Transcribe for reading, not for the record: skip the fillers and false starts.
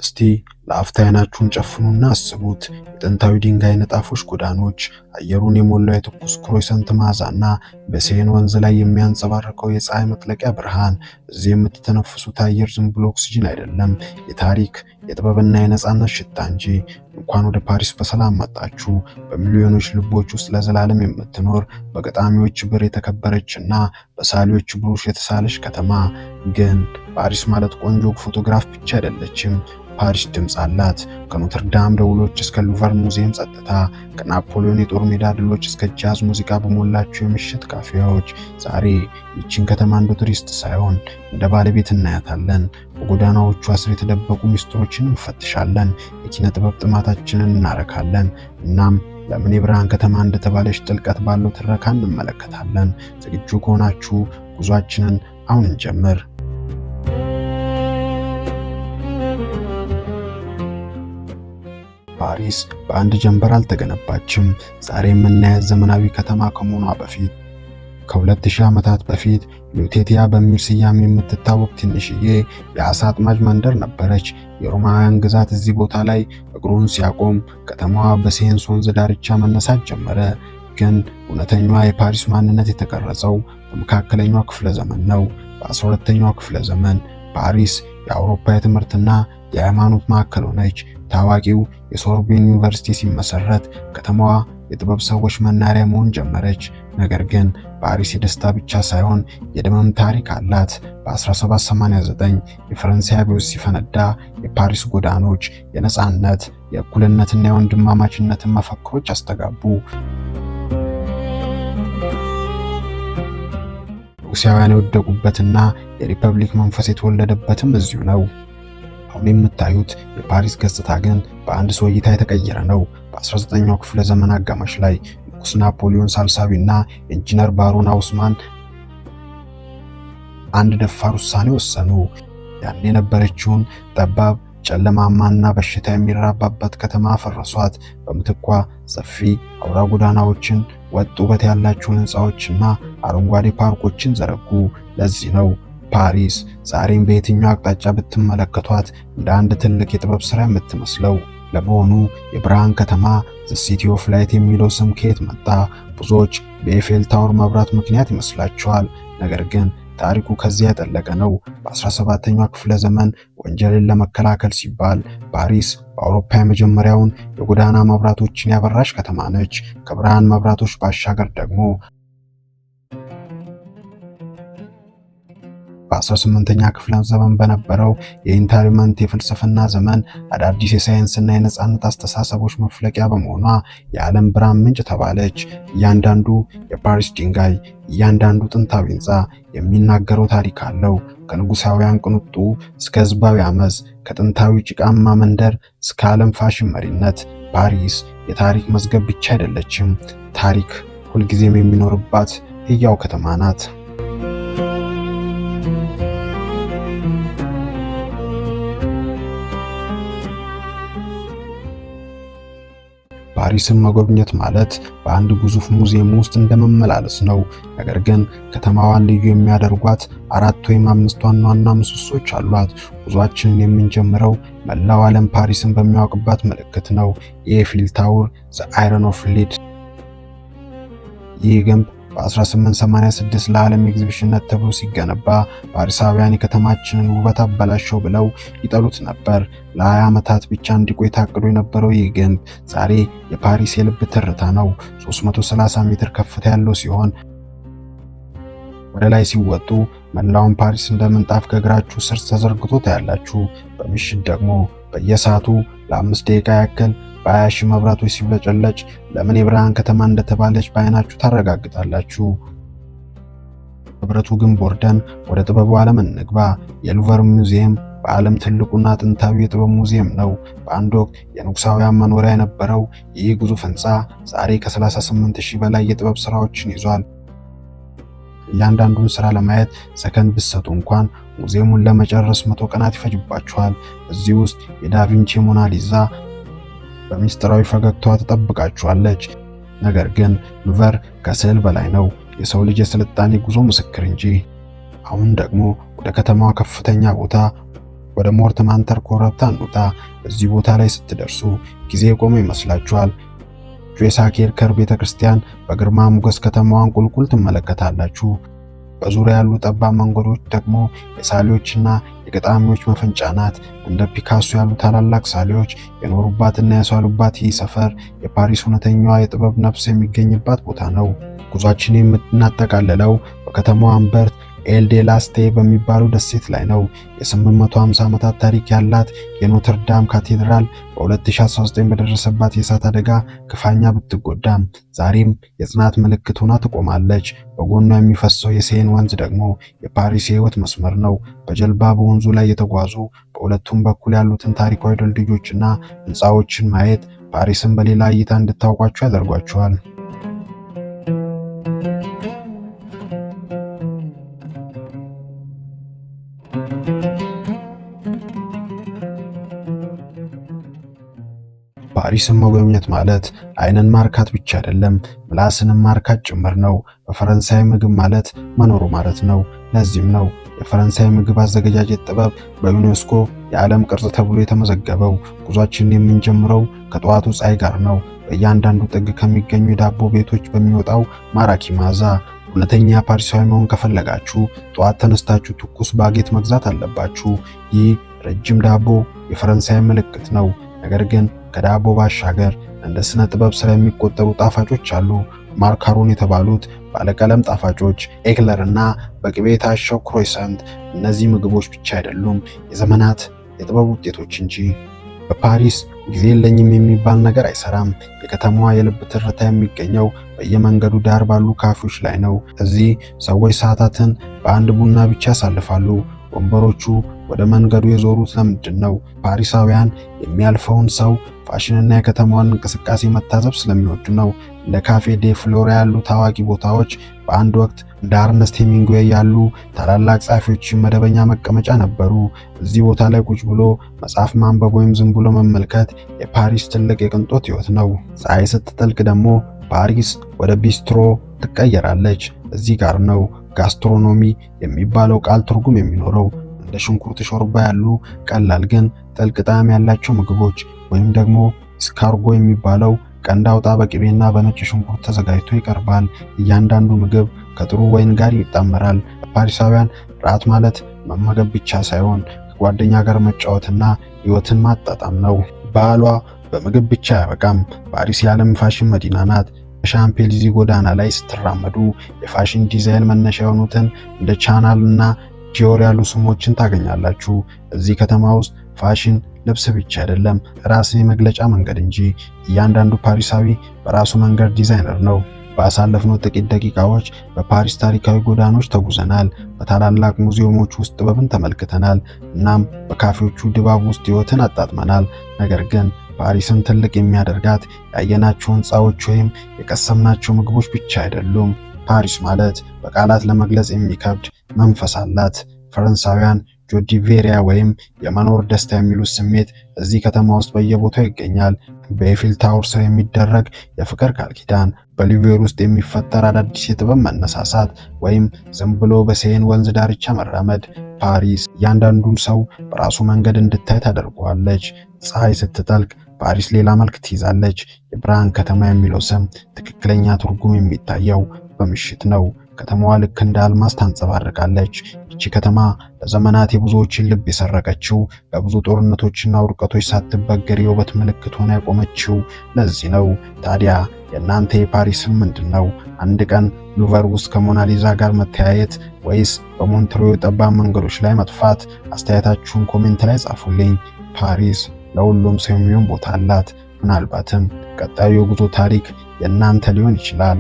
እስቲ ለአፍታ አይናችሁን ጨፍኑና አስቡት። የጥንታዊ ድንጋይ ንጣፎች ጎዳኖች፣ አየሩን የሞላው የትኩስ ክሮሰንት መዓዛና በሴን ወንዝ ላይ የሚያንጸባርቀው የፀሐይ መጥለቂያ ብርሃን። እዚህ የምትተነፍሱት አየር ዝም ብሎ ኦክሲጅን አይደለም፣ የታሪክ የጥበብና የነጻነት ሽታ እንጂ። እንኳን ወደ ፓሪስ በሰላም መጣችሁ። በሚሊዮኖች ልቦች ውስጥ ለዘላለም የምትኖር በገጣሚዎች ብር የተከበረችና በሳሊዎች ብሩሽ የተሳለች ከተማ። ግን ፓሪስ ማለት ቆንጆ ፎቶግራፍ ብቻ አይደለችም። ፓሪስ ድምፅ አላት። ከኖትርዳም ደውሎች እስከ ሉቨር ሙዚየም ጸጥታ፣ ከናፖሊዮን የጦር ሜዳ ድሎች እስከ ጃዝ ሙዚቃ በሞላቸው የምሽት ካፌዎች። ዛሬ ይህችን ከተማ እንደ ቱሪስት ሳይሆን እንደ ባለቤት እናያታለን። በጎዳናዎቿ ስር የተደበቁ ሚስጥሮችን እንፈትሻለን። የኪነ ጥበብ ጥማታችንን እናረካለን። እናም ለምን የብርሃን ከተማ እንደተባለች ጥልቀት ባለው ትረካ እንመለከታለን። ዝግጁ ከሆናችሁ ጉዟችንን አሁን እንጀምር። ፓሪስ በአንድ ጀንበር አልተገነባችም። ዛሬ የምናያት ዘመናዊ ከተማ ከመሆኗ በፊት ከ2000 ዓመታት በፊት ሉቴቲያ በሚል ስያሜ የምትታወቅ ትንሽዬ የአሳ አጥማጅ መንደር ነበረች። የሮማውያን ግዛት እዚህ ቦታ ላይ እግሩን ሲያቆም ከተማዋ በሴን ወንዝ ዳርቻ መነሳት ጀመረ። ግን እውነተኛዋ የፓሪስ ማንነት የተቀረጸው በመካከለኛው ክፍለ ዘመን ነው። በ12ኛው ክፍለ ዘመን ፓሪስ የአውሮፓ የትምህርትና የሃይማኖት ማዕከል ሆነች። ታዋቂው የሶርቦን ዩኒቨርሲቲ ሲመሰረት ከተማዋ የጥበብ ሰዎች መናኸሪያ መሆን ጀመረች። ነገር ግን ፓሪስ የደስታ ብቻ ሳይሆን የደምም ታሪክ አላት። በ1789 የፈረንሳይ አብዮት ሲፈነዳ የፓሪስ ጎዳኖች የነጻነት፣ የእኩልነትና የወንድማማችነትን መፈክሮች አስተጋቡ። ንጉሳውያን የወደቁበትና የሪፐብሊክ መንፈስ የተወለደበትም እዚሁ ነው። አሁን የምታዩት የፓሪስ ገጽታ ግን በአንድ ሰው እይታ የተቀየረ ነው። በ19ኛው ክፍለ ዘመን አጋማሽ ላይ ንጉስ ናፖሊዮን ሳልሳዊና ኢንጂነር ባሮን ሃውስማን አንድ ደፋር ውሳኔ ወሰኑ። ያን የነበረችውን ጠባብ ጨለማማና በሽታ የሚራባባት ከተማ ፈረሷት። በምትኳ ሰፊ አውራ ጎዳናዎችን፣ ወጥ ውበት ያላቸውን ህንፃዎችና አረንጓዴ ፓርኮችን ዘረጉ። ለዚህ ነው ፓሪስ ዛሬም በየትኛው አቅጣጫ ብትመለከቷት እንደ አንድ ትልቅ የጥበብ ሥራ የምትመስለው። ለመሆኑ የብርሃን ከተማ ዘ ሲቲ ኦፍ ላይት የሚለው ስም ከየት መጣ? ብዙዎች በኤፌል ታወር መብራት ምክንያት ይመስላቸዋል። ነገር ግን ታሪኩ ከዚያ የጠለቀ ነው። በ17ኛው ክፍለ ዘመን ወንጀልን ለመከላከል ሲባል ፓሪስ በአውሮፓ የመጀመሪያውን የጎዳና መብራቶችን ያበራች ከተማ ነች። ከብርሃን መብራቶች ባሻገር ደግሞ በ18ኛ ክፍለ ዘመን በነበረው የኢንተርመንት የፍልስፍና ዘመን አዳዲስ የሳይንስና የነጻነት አስተሳሰቦች መፍለቂያ በመሆኗ የዓለም ብርሃን ምንጭ ተባለች። እያንዳንዱ የፓሪስ ድንጋይ፣ እያንዳንዱ ጥንታዊ ህንፃ የሚናገረው ታሪክ አለው። ከንጉሳውያን ቅንጡ እስከ ህዝባዊ አመፅ፣ ከጥንታዊ ጭቃማ መንደር እስከ ዓለም ፋሽን መሪነት፣ ፓሪስ የታሪክ መዝገብ ብቻ አይደለችም፣ ታሪክ ሁልጊዜም የሚኖርባት ህያው ከተማ ናት። ፓሪስን መጎብኘት ማለት በአንድ ግዙፍ ሙዚየም ውስጥ እንደመመላለስ ነው። ነገር ግን ከተማዋን ልዩ የሚያደርጓት 4 ወይም 5 ዋና ዋና ምሰሶች አሏት። ጉዟችንን የምንጀምረው መላው ዓለም ፓሪስን በሚያውቅባት ምልክት ነው፣ የኤፊል ታወር ዘ አይረን ኦፍ ሊድ። ይህ ግንብ በ1886 ለዓለም ኤግዚቢሽንነት ተብሎ ሲገነባ ፓሪሳውያን የከተማችንን ውበት አበላሸው ብለው ይጠሉት ነበር። ለ20 ዓመታት ብቻ እንዲቆይ ታቅዶ የነበረው ይህ ግንብ ዛሬ የፓሪስ የልብ ትርታ ነው። 330 ሜትር ከፍታ ያለው ሲሆን ወደ ላይ ሲወጡ መላውን ፓሪስ እንደ ምንጣፍ ከእግራችሁ ስር ተዘርግቶ ታያላችሁ። በምሽት ደግሞ በየሰዓቱ ለ5 ደቂቃ ያክል በ20 ሺህ መብራቶች ሲብለጨለጭ ለምን የብርሃን ከተማ እንደተባለች በአይናችሁ ታረጋግጣላችሁ። ህብረቱ ግንብ ወርደን ወደ ጥበቡ ዓለም እንግባ። የሉቨር ሙዚየም በዓለም ትልቁና ጥንታዊ የጥበብ ሙዚየም ነው። በአንድ ወቅት የንጉሳውያን መኖሪያ የነበረው ይህ ግዙፍ ህንፃ ዛሬ ከ38000 በላይ የጥበብ ስራዎችን ይዟል። እያንዳንዱን ስራ ለማየት ሰከንድ ብትሰጡ እንኳን ሙዚየሙን ለመጨረስ 100 ቀናት ይፈጅባችኋል። እዚህ ውስጥ የዳቪንቺ ሞናሊዛ በሚስጥራዊ ፈገግታዋ ተጠብቃችኋለች። ነገር ግን ሉቨር ከስዕል በላይ ነው፣ የሰው ልጅ የስልጣኔ ጉዞ ምስክር እንጂ። አሁን ደግሞ ወደ ከተማዋ ከፍተኛ ቦታ ወደ ሞንትማርትር ኮረብታ እንውጣ። እዚህ ቦታ ላይ ስትደርሱ ጊዜ የቆመ ይመስላችኋል። የሳኬር ቤተክርስቲያን በግርማ ሞገስ ከተማዋን ቁልቁል ትመለከታላችሁ። በዙሪያ ያሉ ጠባብ መንገዶች ደግሞ የሳሊዎችና የገጣሚዎች መፈንጫ ናት። እንደ ፒካሶ ያሉ ታላላቅ ሳሊዎች የኖሩባትና ያሳሉባት ይህ ሰፈር የፓሪስ እውነተኛዋ የጥበብ ነፍስ የሚገኝባት ቦታ ነው። ጉዟችን የምናጠቃልለው በከተማዋ እምብርት ኤል ዴ ላስቴ በሚባለው ደሴት ላይ ነው። የ850 ዓመታት ታሪክ ያላት የኖትርዳም ካቴድራል በ2019 በደረሰባት የእሳት አደጋ ክፉኛ ብትጎዳም ዛሬም የጽናት ምልክት ሆና ትቆማለች። በጎኗ የሚፈሰው የሴን ወንዝ ደግሞ የፓሪስ የህይወት መስመር ነው። በጀልባ በወንዙ ላይ የተጓዙ በሁለቱም በኩል ያሉትን ታሪካዊ ድልድዮችና ህንፃዎችን ማየት ፓሪስን በሌላ እይታ እንድታውቋቸው ያደርጓቸዋል። ፓሪስን መጎብኘት ማለት አይንን ማርካት ብቻ አይደለም፣ ምላስንም ማርካት ጭምር ነው። በፈረንሳይ ምግብ ማለት መኖሩ ማለት ነው። ለዚህም ነው የፈረንሳይ ምግብ አዘገጃጀት ጥበብ በዩኔስኮ የዓለም ቅርስ ተብሎ የተመዘገበው። ጉዟችንን የምንጀምረው ከጠዋቱ ፀሐይ ጋር ነው። በእያንዳንዱ ጥግ ከሚገኙ የዳቦ ቤቶች በሚወጣው ማራኪ መዓዛ። እውነተኛ ፓሪሳዊ መሆን ከፈለጋችሁ ጠዋት ተነስታችሁ ትኩስ ባጌት መግዛት አለባችሁ። ይህ ረጅም ዳቦ የፈረንሳይ ምልክት ነው። ነገር ግን ከዳቦ ባሻገር እንደ ስነ ጥበብ ስራ የሚቆጠሩ ጣፋጮች አሉ። ማርካሮን የተባሉት ባለቀለም ጣፋጮች፣ ኤክለር እና በቅቤ የታሸው ክሮይሰንት። እነዚህ ምግቦች ብቻ አይደሉም፣ የዘመናት የጥበብ ውጤቶች እንጂ። በፓሪስ ጊዜ የለኝም የሚባል ነገር አይሰራም። የከተማዋ የልብ ትርታ የሚገኘው በየመንገዱ ዳር ባሉ ካፌዎች ላይ ነው። እዚህ ሰዎች ሰዓታትን በአንድ ቡና ብቻ ያሳልፋሉ። ወንበሮቹ ወደ መንገዱ የዞሩት ለምንድን ነው? ፓሪሳውያን የሚያልፈውን ሰው ፋሽንና የከተማዋን እንቅስቃሴ መታዘብ ስለሚወዱ ነው። እንደ ካፌ ዴ ፍሎራ ያሉ ታዋቂ ቦታዎች በአንድ ወቅት እንደ አርነስት ሄሚንግዌይ ያሉ ታላላቅ ጸሐፊዎች መደበኛ መቀመጫ ነበሩ። እዚህ ቦታ ላይ ቁጭ ብሎ መጽሐፍ ማንበብ ወይም ዝም ብሎ መመልከት የፓሪስ ትልቅ የቅንጦት ሕይወት ነው። ፀሐይ ስትጠልቅ ደግሞ ፓሪስ ወደ ቢስትሮ ትቀየራለች። እዚህ ጋር ነው ጋስትሮኖሚ የሚባለው ቃል ትርጉም የሚኖረው። እንደ ሽንኩርት ሾርባ ያሉ ቀላል ግን ጥልቅ ጣዕም ያላቸው ምግቦች ወይም ደግሞ ስካርጎ የሚባለው ቀንድ አውጣ በቅቤና በነጭ ሽንኩርት ተዘጋጅቶ ይቀርባል። እያንዳንዱ ምግብ ከጥሩ ወይን ጋር ይጣመራል። ፓሪሳውያን ራት ማለት መመገብ ብቻ ሳይሆን ከጓደኛ ጋር መጫወትና ሕይወትን ማጣጣም ነው። ባህሏ በምግብ ብቻ አያበቃም። ፓሪስ የዓለም ፋሽን መዲና ናት። በሻምፔሊዚ ጎዳና ላይ ስትራመዱ የፋሽን ዲዛይን መነሻ የሆኑትን እንደ ቻናል እና ዲዮር ያሉ ስሞችን ታገኛላችሁ። እዚህ ከተማ ውስጥ ፋሽን ልብስ ብቻ አይደለም፣ ራስን የመግለጫ መንገድ እንጂ። እያንዳንዱ ፓሪሳዊ በራሱ መንገድ ዲዛይነር ነው። ባሳለፍነው ጥቂት ደቂቃዎች በፓሪስ ታሪካዊ ጎዳናዎች ተጉዘናል። በታላላቅ ሙዚየሞች ውስጥ ጥበብን ተመልክተናል። እናም በካፌዎቹ ድባብ ውስጥ ሕይወትን አጣጥመናል። ነገር ግን ፓሪስን ትልቅ የሚያደርጋት ያየናቸው ሕንፃዎች ወይም የቀሰምናቸው ምግቦች ብቻ አይደሉም። ፓሪስ ማለት በቃላት ለመግለጽ የሚከብድ መንፈስ አላት። ፈረንሳውያን ጆዲ ቬሪያ ወይም የመኖር ደስታ የሚሉት ስሜት እዚህ ከተማ ውስጥ በየቦታው ይገኛል። በኤፊል ታወር ስር የሚደረግ የፍቅር ቃል ኪዳን፣ በሊቬር ውስጥ የሚፈጠር አዳዲስ የጥበብ መነሳሳት፣ ወይም ዝም ብሎ በሴን ወንዝ ዳርቻ መራመድ። ፓሪስ እያንዳንዱን ሰው በራሱ መንገድ እንድታይ ታደርገዋለች። ፀሐይ ስትጠልቅ ፓሪስ ሌላ መልክ ትይዛለች። የብርሃን ከተማ የሚለው ስም ትክክለኛ ትርጉም የሚታየው በምሽት ነው። ከተማዋ ልክ እንደ አልማዝ ታንጸባርቃለች። ይቺ ከተማ ለዘመናት የብዙዎችን ልብ የሰረቀችው፣ በብዙ ጦርነቶችና ውድቀቶች ሳትበገር የውበት ምልክት ሆና የቆመችው ለዚህ ነው። ታዲያ የእናንተ የፓሪስ ህልም ምንድን ነው? አንድ ቀን ሉቨር ውስጥ ከሞናሊዛ ጋር መተያየት ወይስ በሞንትሬው ጠባብ መንገዶች ላይ መጥፋት? አስተያየታችሁን ኮሜንት ላይ ጻፉልኝ። ፓሪስ ለሁሉም ሰው የሚሆን ቦታ አላት። ምናልባትም ቀጣዩ የጉዞ ታሪክ የእናንተ ሊሆን ይችላል።